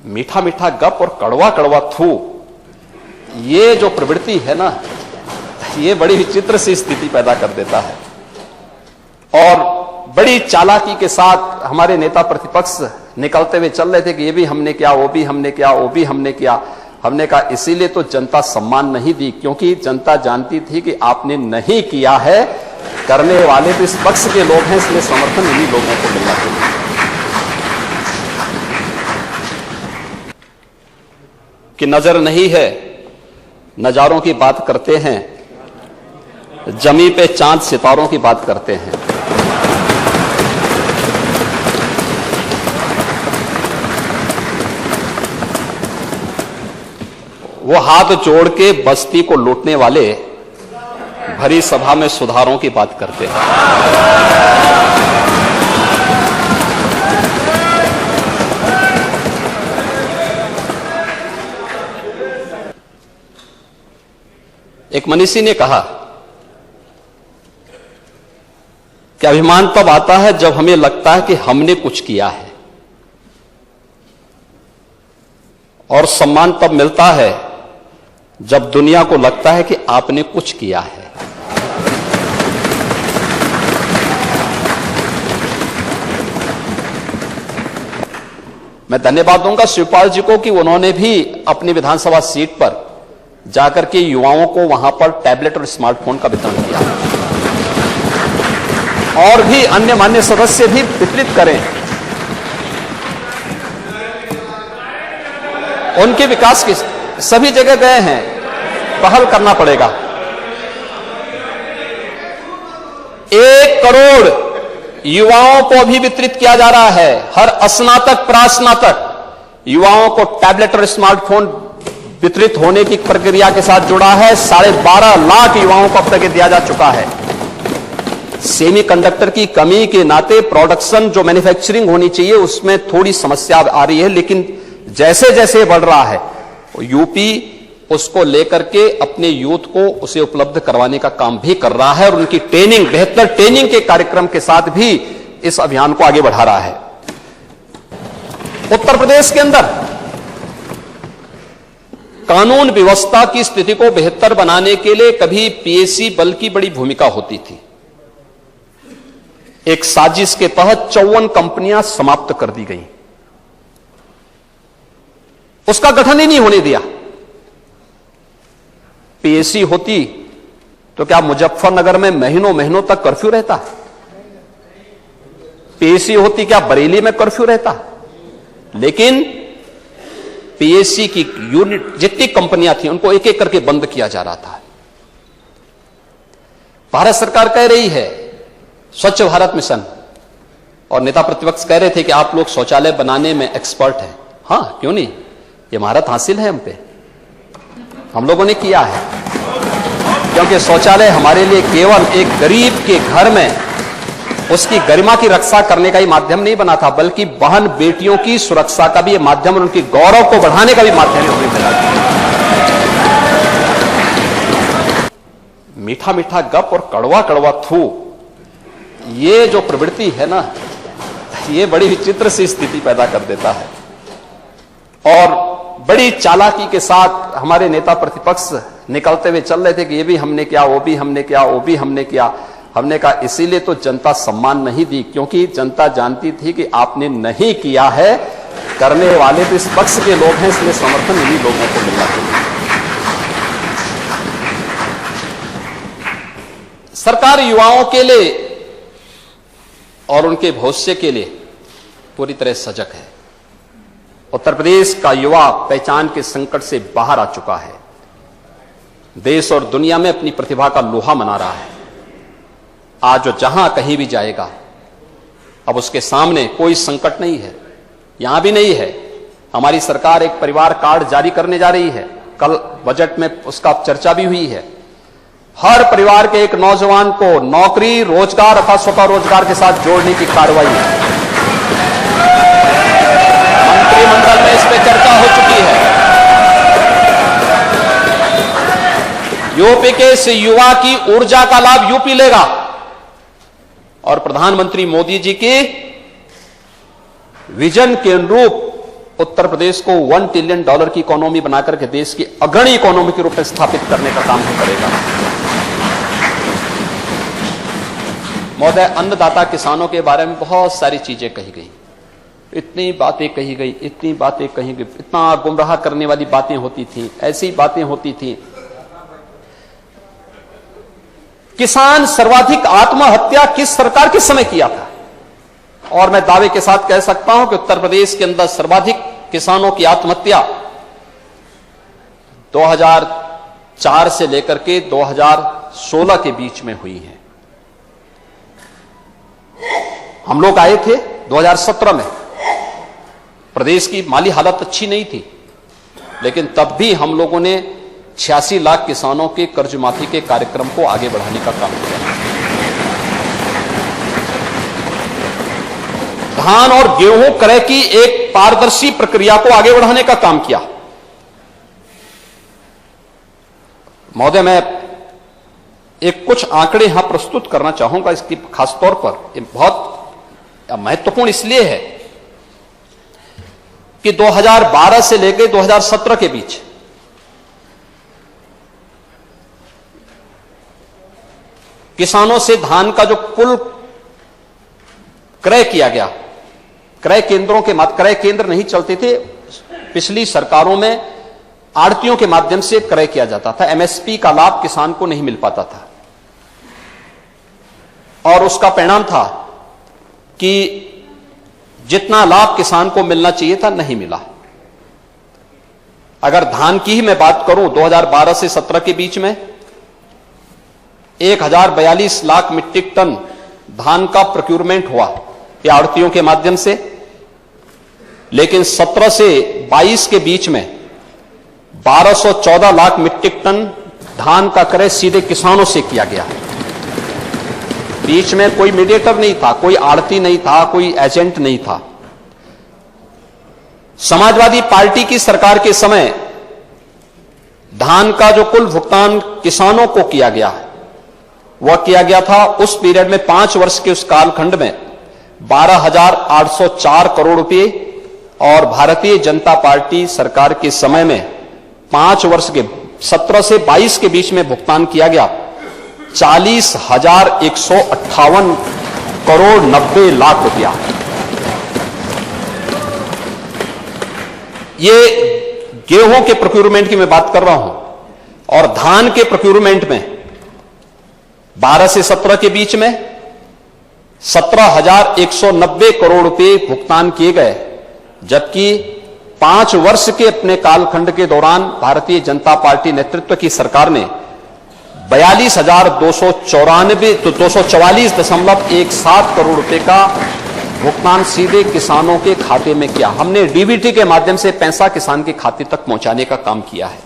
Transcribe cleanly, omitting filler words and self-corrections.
मीठा मीठा गप और कड़वा कड़वा थू, ये जो प्रवृत्ति है ना, ये बड़ी विचित्र सी स्थिति पैदा कर देता है। और बड़ी चालाकी के साथ हमारे नेता प्रतिपक्ष निकलते हुए चल रहे थे कि ये भी हमने किया, वो भी हमने किया, वो भी हमने किया। हमने कहा इसीलिए तो जनता सम्मान नहीं दी, क्योंकि जनता जानती थी कि आपने नहीं किया है, करने वाले तो इस पक्ष के लोग हैं, इसलिए समर्थन इन्हीं लोगों को मिलना चाहिए। कि नजर नहीं है, नजारों की बात करते हैं, जमी पे चांद सितारों की बात करते हैं। वो हाथ जोड़ के बस्ती को लूटने वाले भरी सभा में सुधारों की बात करते हैं। एक मनीषी ने कहा कि अभिमान तब आता है जब हमें लगता है कि हमने कुछ किया है, और सम्मान तब मिलता है जब दुनिया को लगता है कि आपने कुछ किया है। मैं धन्यवाद दूंगा शिवपाल जी को कि उन्होंने भी अपनी विधानसभा सीट पर जाकर के युवाओं को वहां पर टैबलेट और स्मार्टफोन का वितरण किया, और भी अन्य मान्य सदस्य भी वितरित करें। उनके विकास की सभी जगह गए हैं, पहल करना पड़ेगा। 1 करोड़ युवाओं को भी वितरित किया जा रहा है। हर स्नातक प्रास्नातक युवाओं को टैबलेट और स्मार्टफोन वितरित होने की प्रक्रिया के साथ जुड़ा है। 12.5 लाख युवाओं को अब तक दिया जा चुका है। सेमीकंडक्टर की कमी के नाते प्रोडक्शन जो मैन्युफैक्चरिंग होनी चाहिए उसमें थोड़ी समस्या आ रही है, लेकिन जैसे जैसे बढ़ रहा है यूपी उसको लेकर के अपने यूथ को उसे उपलब्ध करवाने का काम भी कर रहा है, और उनकी ट्रेनिंग, बेहतर ट्रेनिंग के कार्यक्रम के साथ भी इस अभियान को आगे बढ़ा रहा है। उत्तर प्रदेश के अंदर कानून व्यवस्था की स्थिति को बेहतर बनाने के लिए कभी पीएससी बल की बड़ी भूमिका होती थी। एक साजिश के तहत 54 कंपनियां समाप्त कर दी गई, उसका गठन ही नहीं होने दिया। पीएससी होती तो क्या मुजफ्फरनगर में महीनों महीनों तक कर्फ्यू रहता? पीएससी होती क्या बरेली में कर्फ्यू रहता? लेकिन पीएससी की यूनिट जितनी कंपनियां थी उनको एक एक करके बंद किया जा रहा था। भारत सरकार कह रही है स्वच्छ भारत मिशन, और नेता प्रतिपक्ष कह रहे थे कि आप लोग शौचालय बनाने में एक्सपर्ट हैं। हां, क्यों नहीं, ये महारत हासिल है हम पे, हम लोगों ने किया है। क्योंकि शौचालय हमारे लिए केवल एक गरीब के घर में उसकी गरिमा की रक्षा करने का ही माध्यम नहीं बना था, बल्कि बहन बेटियों की सुरक्षा का भी माध्यम और उनकी गौरव को बढ़ाने का भी माध्यम हमें मिला। मीठा मीठा गप और कड़वा कड़वा थू, ये जो प्रवृत्ति है ना, ये बड़ी विचित्र सी स्थिति पैदा कर देता है। और बड़ी चालाकी के साथ हमारे नेता प्रतिपक्ष निकलते हुए चल रहे थे कि ये भी हमने किया, वो भी हमने किया, वो भी हमने किया। हमने कहा इसीलिए तो जनता सम्मान नहीं दी, क्योंकि जनता जानती थी कि आपने नहीं किया है, करने वाले तो इस पक्ष के लोग हैं, इसलिए समर्थन इन्हीं लोगों को मिलना चाहिए। सरकार युवाओं के लिए और उनके भविष्य के लिए पूरी तरह सजग है। उत्तर प्रदेश का युवा पहचान के संकट से बाहर आ चुका है, देश और दुनिया में अपनी प्रतिभा का लोहा मना रहा है। आज वो जहां कहीं भी जाएगा, अब उसके सामने कोई संकट नहीं है, यहां भी नहीं है। हमारी सरकार एक परिवार कार्ड जारी करने जा रही है, कल बजट में उसका चर्चा भी हुई है। हर परिवार के एक नौजवान को नौकरी, रोजगार अथवा स्वतः रोजगार के साथ जोड़ने की कार्रवाई है। मंत्रिमंडल में इस पर चर्चा हो चुकी है। यूपी के इस युवा की ऊर्जा का लाभ यूपी लेगा, और प्रधानमंत्री मोदी जी के विजन के अनुरूप उत्तर प्रदेश को $1 ट्रिलियन की इकोनॉमी बनाकर के देश की अग्रणी इकोनॉमी के रूप में स्थापित करने का काम भी करेगा। महोदय, अन्नदाता किसानों के बारे में बहुत सारी चीजें कही गई, इतनी बातें कही गई, इतनी बातें कही गई, इतना गुमराह करने वाली बातें होती थी, ऐसी बातें होती थी। किसान सर्वाधिक आत्महत्या किस सरकार के समय किया था? और मैं दावे के साथ कह सकता हूं कि उत्तर प्रदेश के अंदर सर्वाधिक किसानों की आत्महत्या 2004 से लेकर के 2016 के बीच में हुई है। हम लोग आए थे 2017 में, प्रदेश की माली हालत अच्छी नहीं थी, लेकिन तब भी हम लोगों ने 86 लाख किसानों के कर्ज माफी के कार्यक्रम को आगे बढ़ाने का काम किया। धान और गेहूं क्रय की एक पारदर्शी प्रक्रिया को आगे बढ़ाने का काम किया। महोदय, मैं एक कुछ आंकड़े यहां प्रस्तुत करना चाहूंगा, इसकी खासतौर पर बहुत महत्वपूर्ण इसलिए है कि 2012 से लेकर 2017 के बीच किसानों से धान का जो कुल क्रय किया गया, क्रय केंद्रों के क्रय केंद्र नहीं चलते थे, पिछली सरकारों में आड़तियों के माध्यम से क्रय किया जाता था, एमएसपी का लाभ किसान को नहीं मिल पाता था, और उसका परिणाम था कि जितना लाभ किसान को मिलना चाहिए था नहीं मिला। अगर धान की ही मैं बात करूं, 2012 से 17 के बीच में 1042 लाख मीट्रिक टन धान का प्रोक्यूरमेंट हुआ या आड़तियों के माध्यम से, लेकिन 17 से 22 के बीच में 1214 लाख मीट्रिक टन धान का क्रय सीधे किसानों से किया गया। बीच में कोई मीडिएटर नहीं था, कोई आड़ती नहीं था, कोई एजेंट नहीं था। समाजवादी पार्टी की सरकार के समय धान का जो कुल भुगतान किसानों को किया गया, वह किया गया था उस पीरियड में 5 वर्ष के उस कालखंड में 12,804 करोड़ रुपए, और भारतीय जनता पार्टी सरकार के समय में 5 वर्ष के 17 से 22 के बीच में भुगतान किया गया 40,158 करोड़ 90 लाख रुपया। ये गेहूं के प्रोक्यूरमेंट की मैं बात कर रहा हूं, और धान के प्रोक्यूरमेंट में 12 से 17 के बीच में 17,190 करोड़ रुपए भुगतान किए गए, जबकि 5 वर्ष के अपने कालखंड के दौरान भारतीय जनता पार्टी नेतृत्व की सरकार ने 244.17 करोड़ रुपए का भुगतान सीधे किसानों के खाते में किया। हमने डीबीटी के माध्यम से पैसा किसान के खाते तक पहुंचाने का काम किया है।